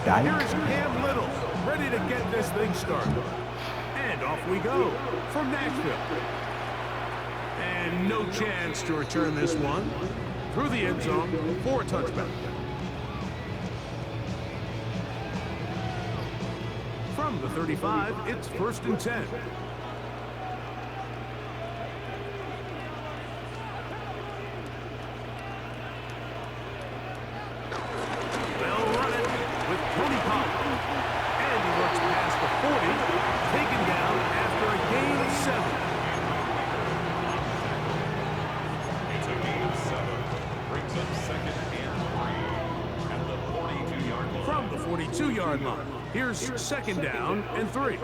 guy. Here's Cam Little, ready to get this thing started. And off we go from Nashville. And no chance to return this one. Through the end zone for a touchback. From the 35, it's 1st and 10. They'll run it with Tony Pollard. And he works past the 40, taken down after a gain of 7. It's a gain of 7. Brings up 2nd and 3 at the 42-yard line. From the 42-yard line, here's 2nd down and 3.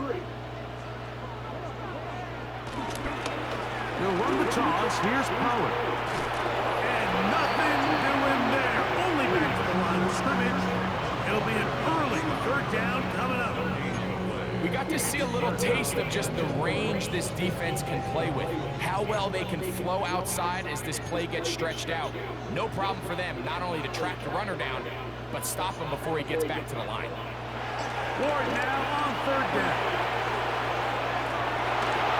He'll run the toss. Here's Pollard. And nothing doing there. Only back to the line of scrimmage. It'll be an early 3rd down coming up. We got to see a little taste of just the range this defense can play with. How well they can flow outside as this play gets stretched out. No problem for them not only to track the runner down, but stop him before he gets back to the line. Ward now on 3rd down.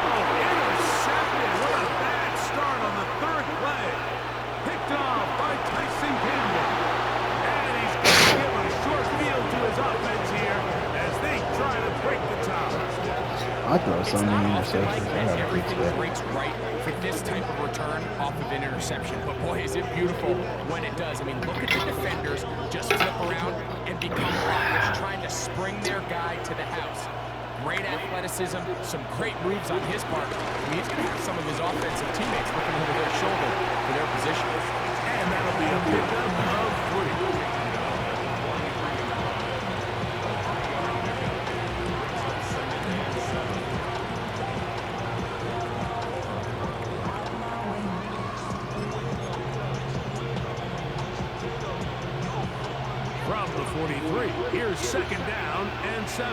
Oh, intercepted. What a bad start on the 3rd play. Picked off by Tyson Campbell. And he's going to give a short field to his offense here as they try to break the top. I throw It's so many not often interceptions. like I that gotta fix everything that. breaks right for this type of return off of an interception. But boy, is it beautiful when it does. I mean, look at the defenders just flip around and become blockers, trying to spring their guy to the house. Great athleticism, some great moves on his part. I mean, he's going to have some of his offensive teammates looking over their shoulder for their position. And that'll be a pickup of 3. From the 43, here's 2nd down and 7.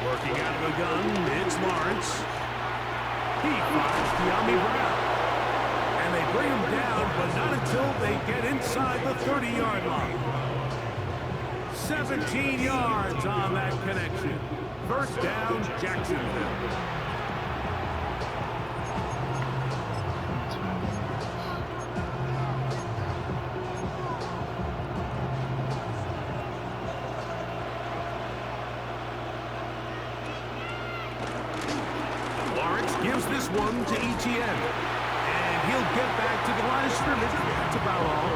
Working out of the gun, it's Lawrence. He finds De'Ami Brown. And they bring him down, but not until they get inside the 30-yard line. 17 yards on that connection. 1st down, Jacksonville. Gives this one to Etienne. And he'll get back to the line of scrimmage. That's about all.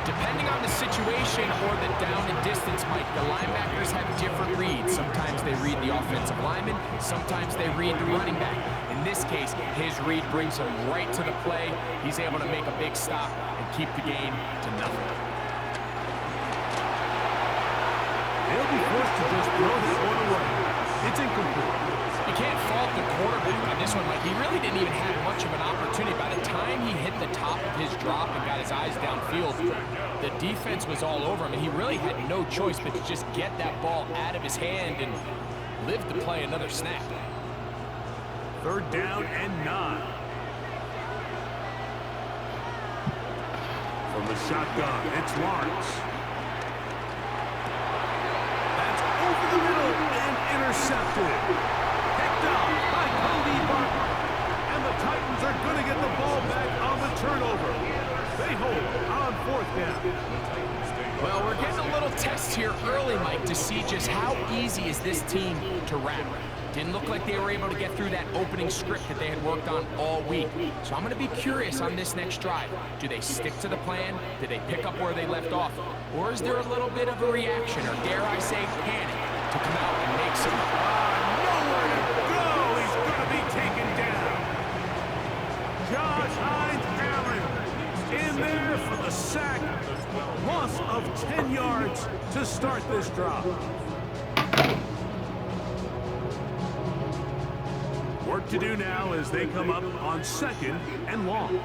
Depending on the situation or the down and distance, Mike, the linebackers have different reads. Sometimes they read the offensive lineman. Sometimes they read the running back. In this case, his read brings him right to the play. He's able to make a big stop and keep the game to nothing. They'll be forced to just throw this one away. It's incomplete. You can't fault the quarterback on this one, Mike. He really didn't even have much of an opportunity. By the time he hit the top of his drop and got his eyes downfield, the defense was all over him, and he really had no choice but to just get that ball out of his hand and live to play another snap. 3rd down and 9. From the shotgun, it's Lawrence. That's over the middle and intercepted. Picked up by Cody Barton. And the Titans are going to get the ball back on the turnover. They hold on 4th down. Well, we're getting a little test here early, Mike, to see just how easy is this team to wrap. Didn't look like they were able to get through that opening script that they had worked on all week. So I'm going to be curious on this next drive. Do they stick to the plan? Do they pick up where they left off? Or is there a little bit of a reaction, or dare I say panic, to come out and make some... Nowhere to go! He's going to be taken down. Josh Hines Allen in there for the sack. Loss of 10 yards to start this drive. Work to do now as they come up on 2nd and long.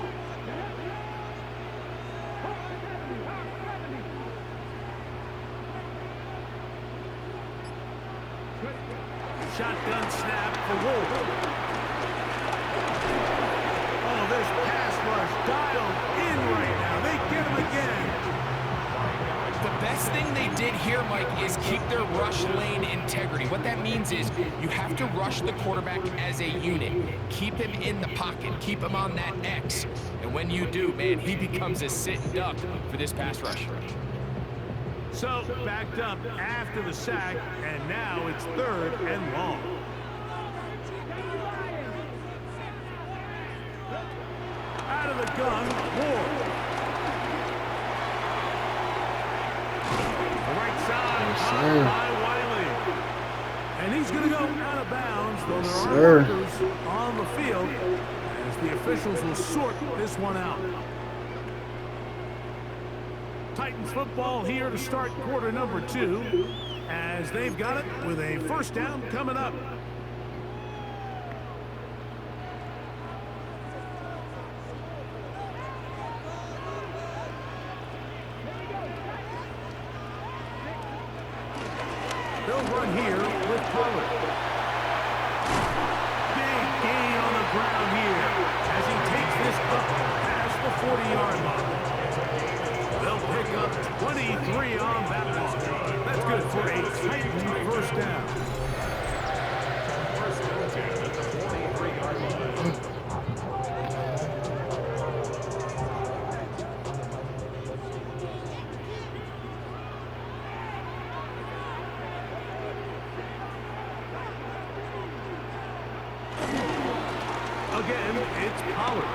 Shotgun snap for Wolf. Oh, this pass rush dialed in right now. They get him again. The they did here, Mike, is keep their rush lane integrity. What that means is you have to rush the quarterback as a unit. Keep him in the pocket. Keep him on that X. And when you do, man, he becomes a sitting duck for this pass rush. So, backed up after the sack, and now it's 3rd and long. Out of the gun, Ward. Right side, caught by Wiley. And he's going to go out of bounds, though there are markers on the field, as the officials will sort this one out. Titans football here to start quarter number 2, as they've got it with a first down coming up. They'll run here with Pollard. Big gain on the ground here as he takes this up past the 40-yard line. They'll pick up 23 on that one. That's good for a Titan first down. First and 10 at the 43-yard line. Again, it's Pollard.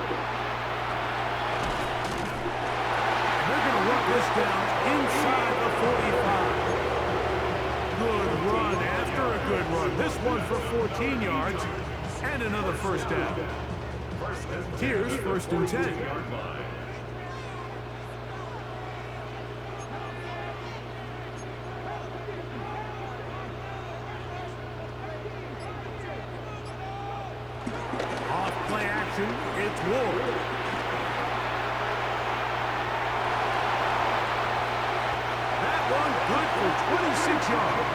They're going to run this down inside the 45. Good run after a good run. This one for 14 yards and another first down. Here's 1st and 10. Play action, it's Ward. That one good for 26 yards.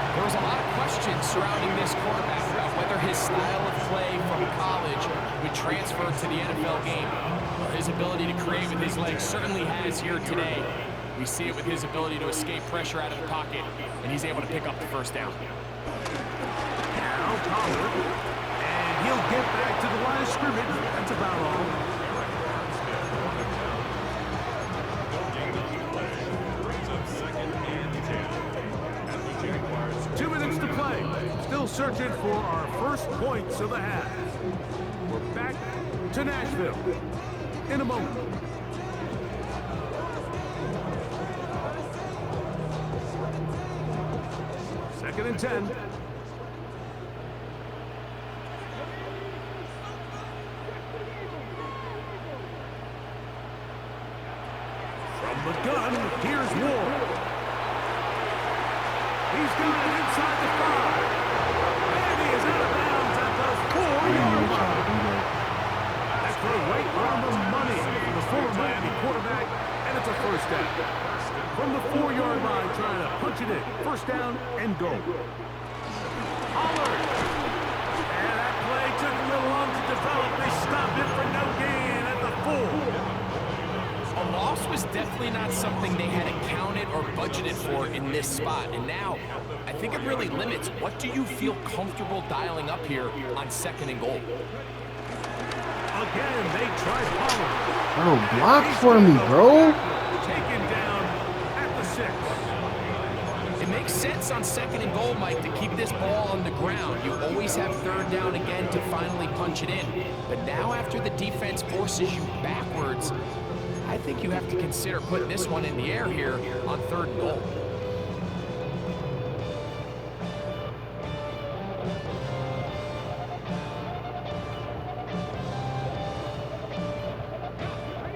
There was a lot of questions surrounding this quarterback about whether his style of play from college would transfer to the NFL game. His ability to create with his legs certainly has here today. We see it with his ability to escape pressure out of the pocket, and he's able to pick up the first down. Now Pollard. He'll get back to the line of scrimmage. That's about all. Brings up 2nd and 10. And the Jaguars 2 minutes to play. Still searching for our first points of the half. We're back to Nashville in a moment. Second and 10. From the gun, here's Ward. He's got it inside the 5. And he is out of bounds at the 4-yard line. That's put right on the money for the former Miami quarterback, and it's a first down. From the 4-yard line, trying to punch it in. First down and goal. Pollard. And that play took a little long to develop. They stopped it for no gain at the 4. A loss was definitely not something they had accounted or budgeted for in this spot. And now, I think it really limits what do you feel comfortable dialing up here on 2nd and goal. Again, they try Pollard. Bro, block for me, bro. Taken down at the 6. It makes sense on 2nd and goal, Mike, to keep this ball on the ground. You always have 3rd down again to finally punch it in. But now after the defense forces you backwards, I think you have to consider putting this one in the air here on 3rd and goal.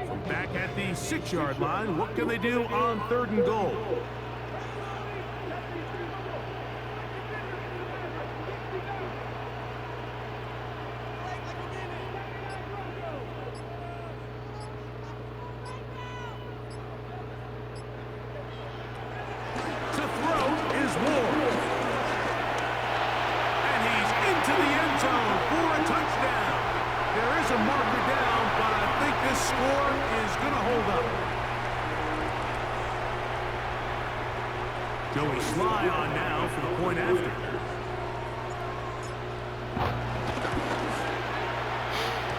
From back at the 6-yard line, what can they do on 3rd and goal? Joey Sly on now for the point after.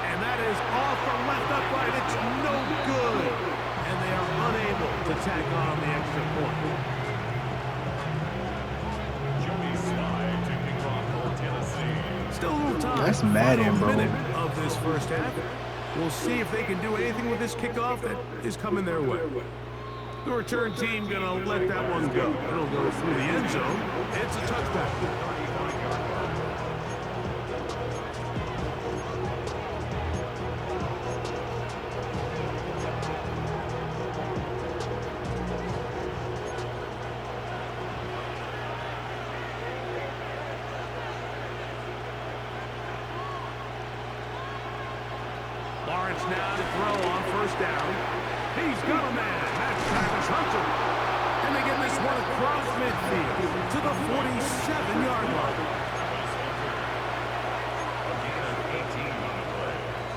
And that is off the left upright. It's no good. And they are unable to tack on the extra point. Joey Sly taking off for Tennessee. Still a little time. That's Madden, Final bro. minute of this first half. We'll see if they can do anything with this kickoff that is coming their way. The return team gonna let that one go. It'll go through the end zone. It's a touchback. Lawrence now to throw on first down. He's got a man. That's Travis Hunter. And they get this one across midfield to the 47-yard line.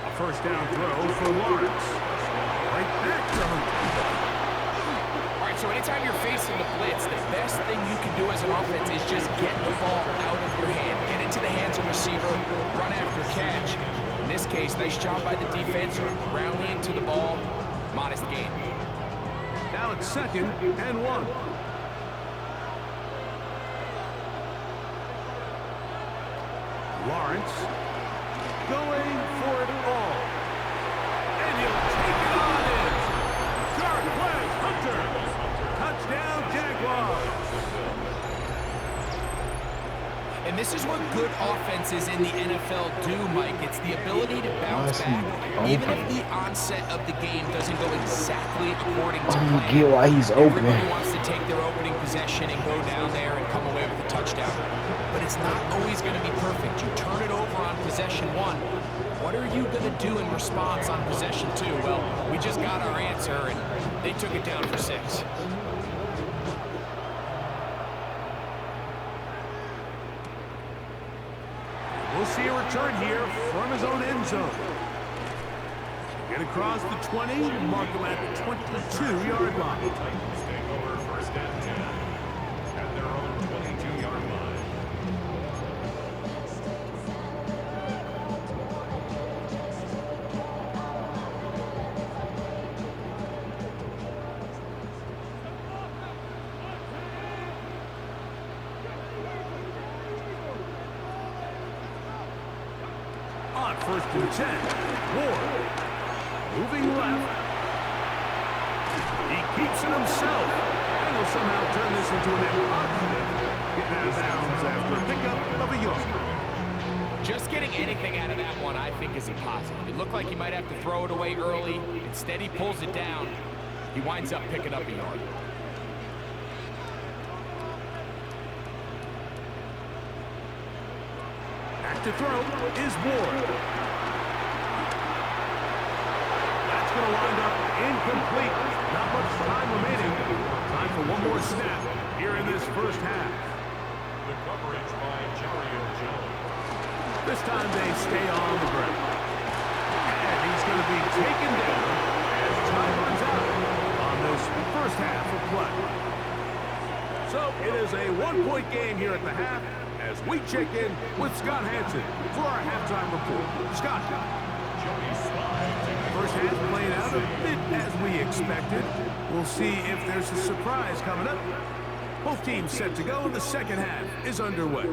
A first down throw for Lawrence. Right back to Hunter. All right, so anytime you're facing the blitz, the best thing you can do as an offense is just get the ball out of your hand, get into the hands of the receiver, run after catch. In this case, nice job by the defense, rallying to the ball, modest gain. Now it's 2nd and 1. Lawrence going for it all. And he'll take it on in. Sharp play, Hunter. Touchdown, Jaguars. And this is what good offenses in the NFL do, Mike. It's the ability to bounce back, even if the onset of the game doesn't go exactly according to I don't plan. get why he's open. Everybody wants to take their opening possession and go down there and come away with a touchdown. But it's not always going to be perfect. You turn it over on possession 1. What are you going to do in response on possession 2? Well, we just got our answer, and they took it down for 6. We'll see a return here from his own end zone. Get across the 20, mark him at the 22-yard line. Titans take over first and 10 at their own 22-yard line. On 1st and 10, Ward moving left. He keeps it himself and will somehow turn this into an positive. Getting out of bounds after a pickup of a yard. Just getting anything out of that one, I think, is a positive. It looked like he might have to throw it away early. Instead, he pulls it down. He winds up picking up a yard. Back to throw is Ward. That's going to wind up incomplete. Not much time remaining. Time for one more snap here in this first half. The coverage by Jerry Jones. This time they stay on the ground. And he's going to be taken down as time runs out on this first half of play. So it is a one-point game here at the half as we check in with Scott Hanson for our halftime report. Scott. Joey Sly taking First half playing out a bit as we expected. We'll see if there's a surprise coming up. Both teams set to go and the second half is underway.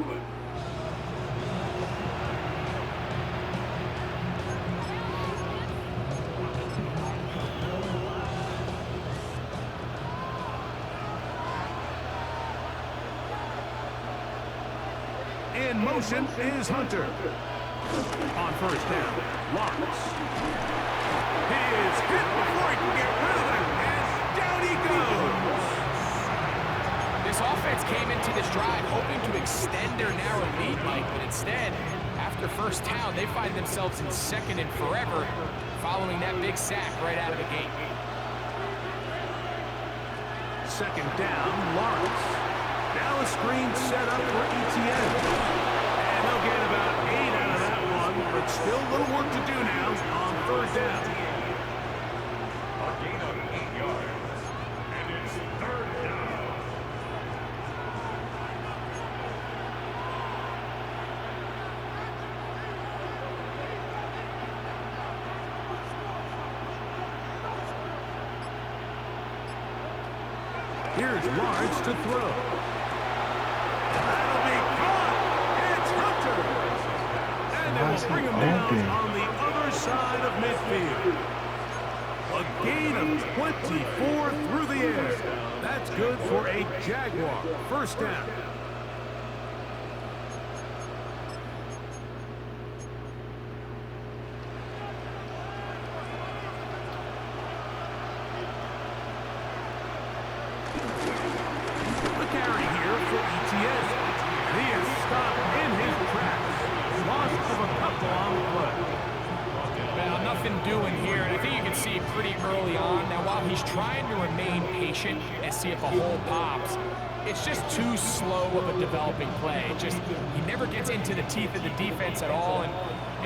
In motion is Hunter. On first down, Lawrence. He is hit before he can get rid of it, and down he goes. This offense came into this drive hoping to extend their narrow lead, Mike, but instead, after first down, they find themselves in 2nd and forever following that big sack right out of the gate. Second down, Lawrence. Now a screen set up for ETN. And they'll get about 8 out of that one, but still a little work to do now on third down. a gain of 8 yards. And it's 3rd down. Here's Lawrence to throw. That'll be caught. It's Hunter. And they will bring him down on the other side of midfield. A gain of 24 through the air. That's good for a Jaguar. First down. The carry here for ETS. He is stopped in his tracks. Loss of a couple on the play. Well, nothing doing here, and I think you can see pretty early on. Now, while he's trying to remain patient and see if a hole pops, it's just too slow of a developing play. He never gets into the teeth of the defense at all and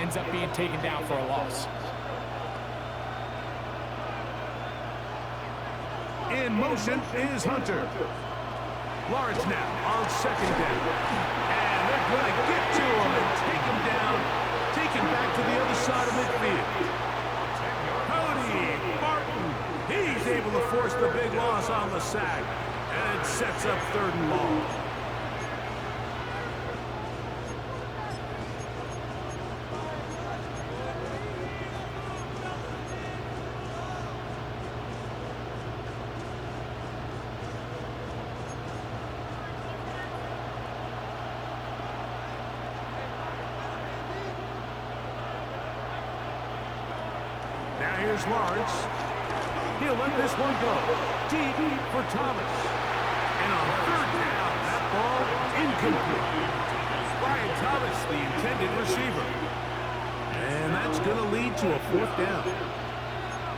ends up being taken down for a loss. In motion is Hunter. Lawrence now on second down. And they're going to get to him and take him down. Take him back to the other side of midfield. Cody Barton. He's able to force the big loss on the sack. And it sets up 3rd and long. Now here's Lawrence. He'll let this one go. Deep for Thomas. And on 3rd down, that ball incomplete. Brian Thomas, the intended receiver. And that's going to lead to a 4th down.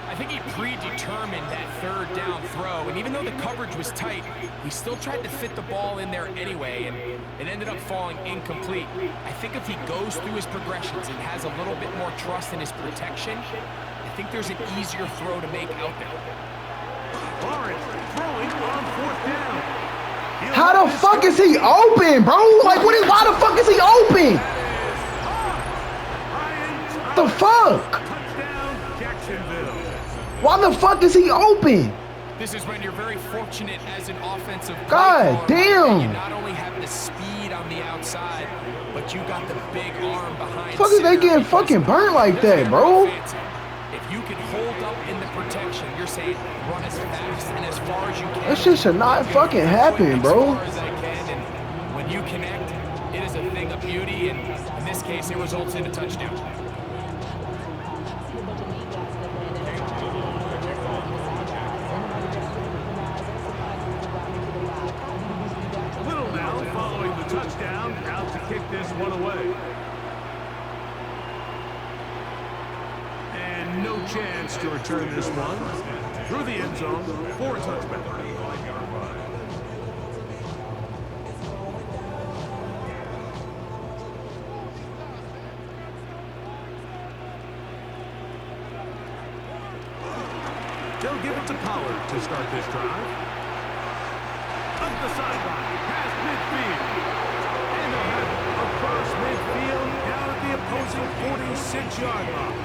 I think he predetermined that 3rd down throw, and even though the coverage was tight, he still tried to fit the ball in there anyway, and it ended up falling incomplete. I think if he goes through his progressions and has a little bit more trust in his protection, I think there's an easier throw to make out there. Lawrence throwing on 4th down. How the fuck is he open, bro? Like, why the fuck is he open? The fuck? Touchdown, Jacksonville. Why the fuck is he open? This is when you're very fortunate as an offensive play God caller damn. that you not only have the speed on the outside, but you got the big arm behind. Fuck is they center getting because fucking burnt like there's that, bro? fancy. If you can hold up in the protection, you're saying run as fast and as far as you can. That shit should not fucking happen, bro. As far as I can, and when you connect, it is a thing of beauty, and in this case, it results in a touchdown. Little now following the touchdown, out to kick this one away. And no chance to return this one through the end zone for a touchback. They'll give it to Pollard to start this drive. Up the sideline, past midfield. And they'll have it across midfield, down at the opposing 46-yard line.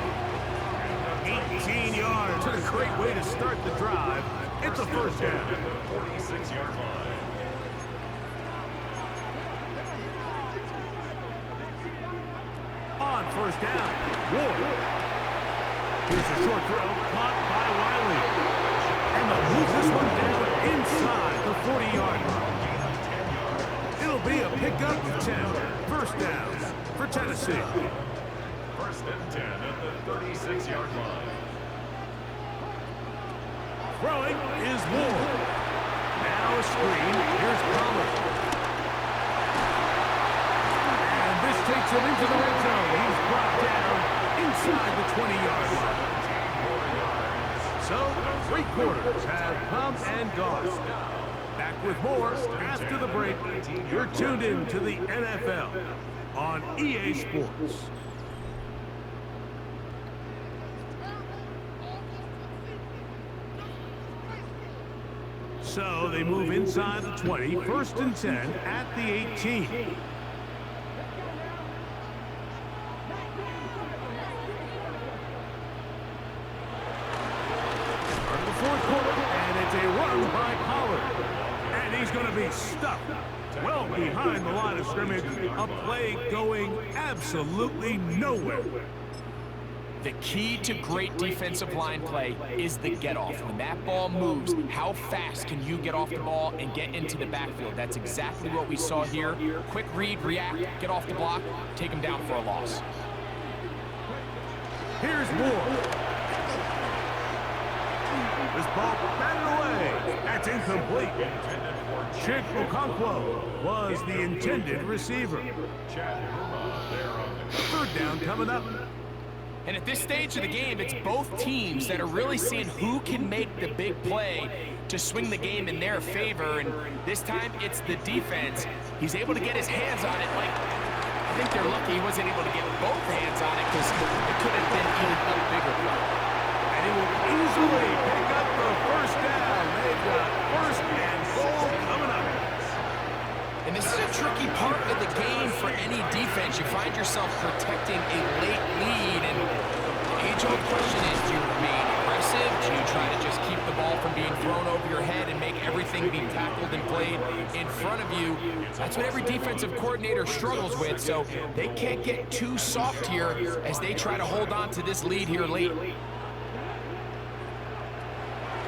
18 yards. What a great way to start the drive. It's a 1st down. 46-yard line. On 1st down, Ward. Here's a short throw, caught by Wiley. And they'll move this one down inside the 40-yard line. It'll be a pickup of 10. 1st down for Tennessee. 1st and 10 at the 36-yard line. Throwing is Ward. Now a screen. Here's Pollard. And this takes him into the red zone. He's brought down inside the 20-yard line. So, 3 quarters have come and gone. Back with more after the break. You're tuned in to the NFL on EA Sports. So they move inside the 20, 1st and 10 at the 18. Start of the 4th quarter, and it's a run by Pollard. And he's going to be stuck well behind the line of scrimmage. A play going absolutely nowhere. The key to great defensive line play is the get-off. When that ball moves, how fast can you get off the ball and get into the backfield? That's exactly what we saw here. Quick read, react, get off the block, take him down for a loss. Here's Moore. This ball batted away. That's incomplete. Chig Okonkwo was the intended receiver. Third down coming up. And at this stage of the game, it's both teams that are really seeing who can make the big play to swing the game in their favor. And this time, it's the defense. He's able to get his hands on it. Like, I think they're lucky he wasn't able to get both hands on it because it could have been even a bigger play. And he will easily pick up the first down. They've got first and goal coming up. And this is a tricky part of the game for any defense. You find yourself protecting a late lead, and the age-old question is, do you remain aggressive? Do you try to just keep the ball from being thrown over your head and make everything be tackled and played in front of you? That's what every defensive coordinator struggles with, so they can't get too soft here as they try to hold on to this lead here late.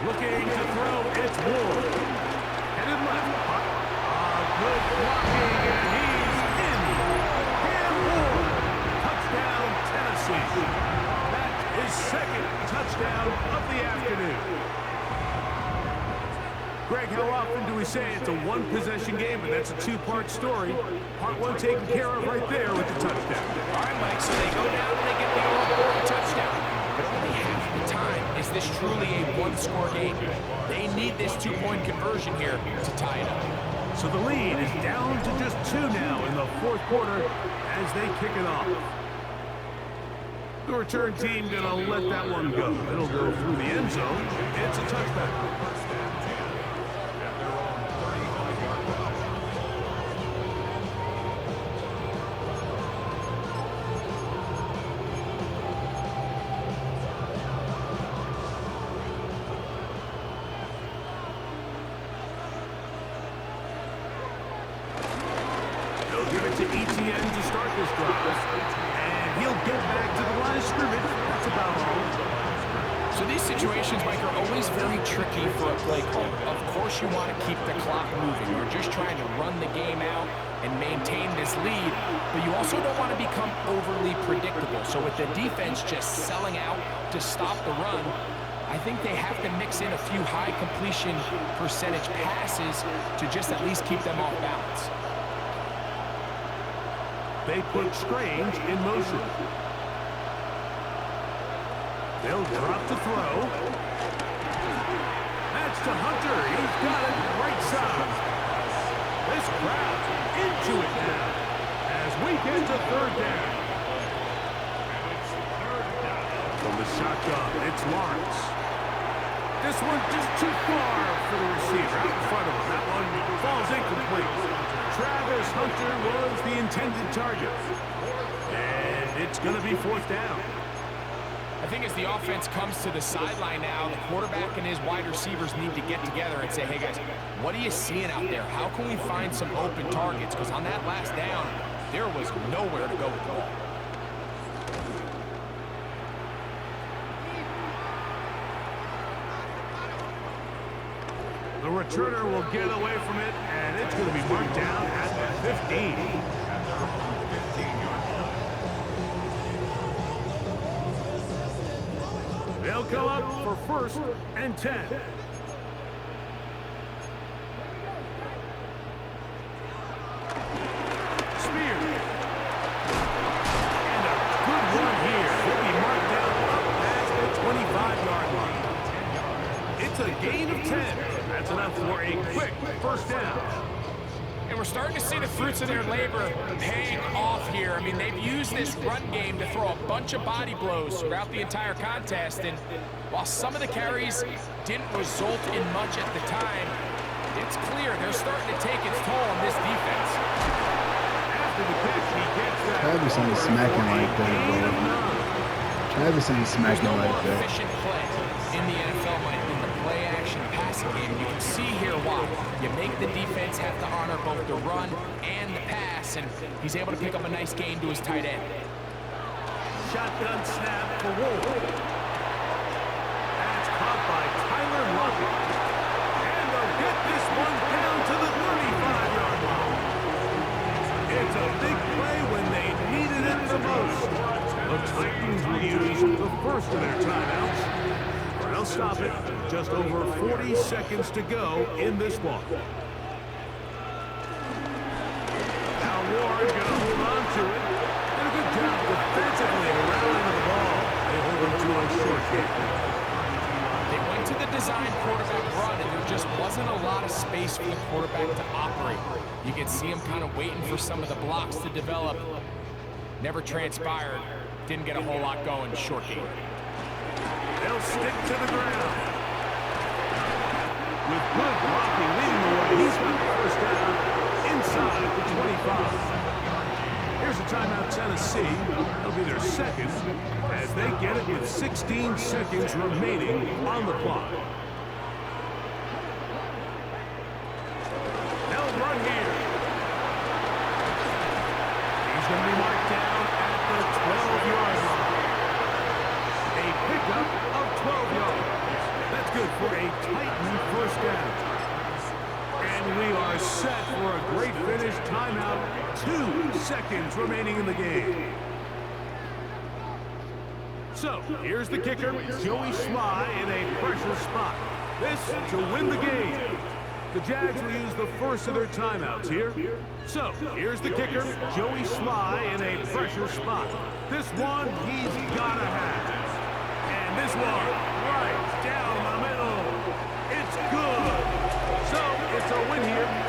Looking to throw, it's Ward. Headed left. Good blocking, and he's in. Cam Ward. Touchdown, Tennessee. That's his second touchdown of the afternoon. Greg, how often do we say it's a one-possession game, and that's a two-part story? Part one taken care of right there with the touchdown. All right, Mike, so they go down and they get the all-important touchdown. But only half the time is this truly a one-score game. They need this two-point conversion here to tie it up. So the lead is down to just 2 now in the fourth quarter as they kick it off. The return team gonna let that one go. It'll go through the end zone. It's a touchback. Give it to ETN to start this drive, and he'll get back to the line of scrimmage. That's about all. So these situations, Mike, are always very tricky for a play caller. Of course you want to keep the clock moving. You're just trying to run the game out and maintain this lead, but you also don't want to become overly predictable. So with the defense just selling out to stop the run, I think they have to mix in a few high completion percentage passes to just at least keep them off balance. They put Strange in motion. They'll drop the throw. That's to Hunter. He's got it right side. This crowd's into it now as we get to third down. From the shotgun, it's Lawrence. This one just too far for the receiver out in front of him. That one falls incomplete. Travis Hunter was the intended target. And it's going to be fourth down. I think as the offense comes to the sideline now, the quarterback and his wide receivers need to get together and say, hey guys, what are you seeing out there? How can we find some open targets? Because on that last down, there was nowhere to go with the ball. The returner will get away from it, and it's going to be marked down at the 15. They'll go up for first and 10. Spear. And a good one here. He'll be marked down up past the 25-yard line. It's a gain of 10. That's enough for a quick first down. And we're starting to see the fruits of their labor paying off here. I mean, they've used this run game to throw a bunch of body blows throughout the entire contest. And while some of the carries didn't result in much at the time, it's clear they're starting to take its toll on this defense. After the pitch, he gets that. Travis ain't smacking like that, bro. Travis ain't smacking There's no like more that. efficient play in the NFL, Mike, than the play-action, pass passing game. You can see here why. You make the defense have to honor both the run and the pass, and he's able to pick up a nice gain to his tight end. Shotgun snap for Wolf. That's caught by Tyler Lockett. And they'll get this one down to the 35-yard line. It's a big play when they needed it the most. The Titans reuse the first of their timeouts. They'll stop it. Just over 40 seconds to go in this one. Now Ward going to hold on to it. Did a good job defensively around the ball. They hold him to a short kick. They went to the design quarterback run, and there just wasn't a lot of space for the quarterback to operate. You can see him kind of waiting for some of the blocks to develop. Never transpired. Didn't get a whole lot going. Short game. They'll stick to the ground. With good blocking leading the way, he's got the first down inside the 25. Here's a timeout, Tennessee. It'll be their second as they get it with 16 seconds remaining on the clock. They'll run here. He's going to be marked down at the 12-yard line. A pickup of 12 yards. That's good for a Titan first down. And we are set for a great finish. Timeout. 2 seconds remaining in the game. So, here's the kicker, Joey Sly in a pressure spot. This to win the game. The Jags will use the first of their timeouts here. So, here's the kicker, Joey Sly in a pressure spot. This one he's gotta have. And this one, right